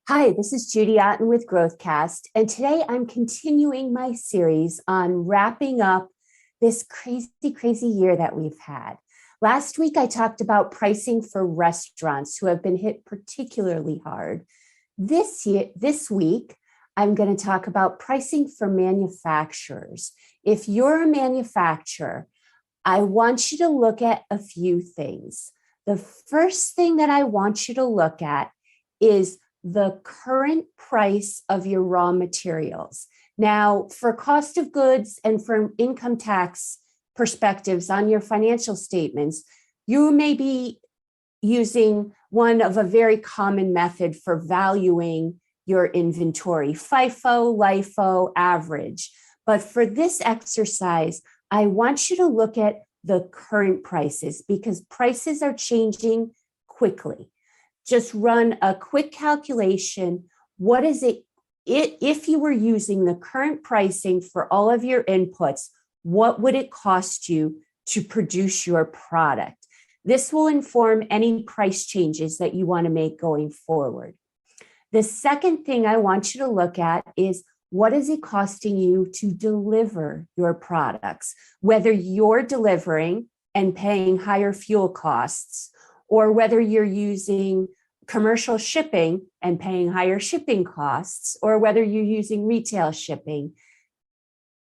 Hi, this is Judi Otton with GrowthCast, and today I'm continuing my series on wrapping up this crazy year that we've had. Last week, I talked about pricing for restaurants who have been hit particularly hard. This week, I'm going to talk about pricing for manufacturers. If you're a manufacturer, I want you to look at a few things. The first thing that I want you to look at is the current price of your raw materials. Now, for cost of goods and from income tax perspectives on your financial statements, you may be using one of a very common method for valuing your inventory, FIFO, LIFO, average. But for this exercise, I want you to look at the current prices because prices are changing quickly. Just run a quick calculation. What is it if you were using the current pricing for all of your inputs? What would it cost you to produce your product? This will inform any price changes that you want to make going forward. The second thing I want you to look at is what is it costing you to deliver your products, whether you're delivering and paying higher fuel costs, or whether you're using commercial shipping and paying higher shipping costs, or whether you're using retail shipping.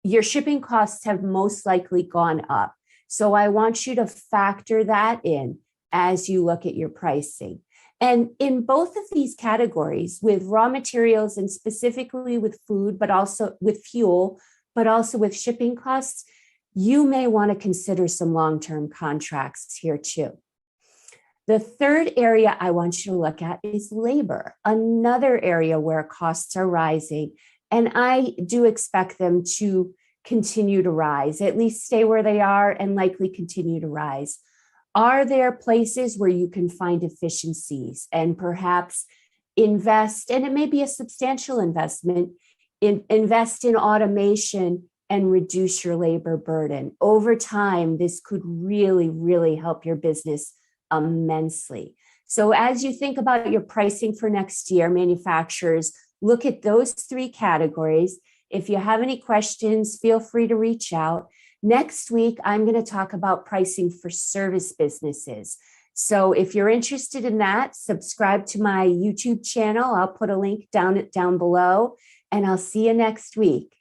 Your shipping costs have most likely gone up. So I want you to factor that in as you look at your pricing. And in both of these categories, with raw materials and specifically with food, but also with fuel, but also with shipping costs, you may want to consider some long-term contracts here too. The third area I want you to look at is labor, another area where costs are rising. And I do expect them to continue to rise, at least stay where they are and likely continue to rise. Are there places where you can find efficiencies and perhaps invest, and it may be a substantial investment, invest in automation and reduce your labor burden? Over time, this could really help your business immensely. So as you think about your pricing for next year, manufacturers, look at those three categories. If you have any questions, feel free to reach out. Next week, I'm going to talk about pricing for service businesses. So if you're interested in that, subscribe to my YouTube channel. I'll put a link down below, and I'll see you next week.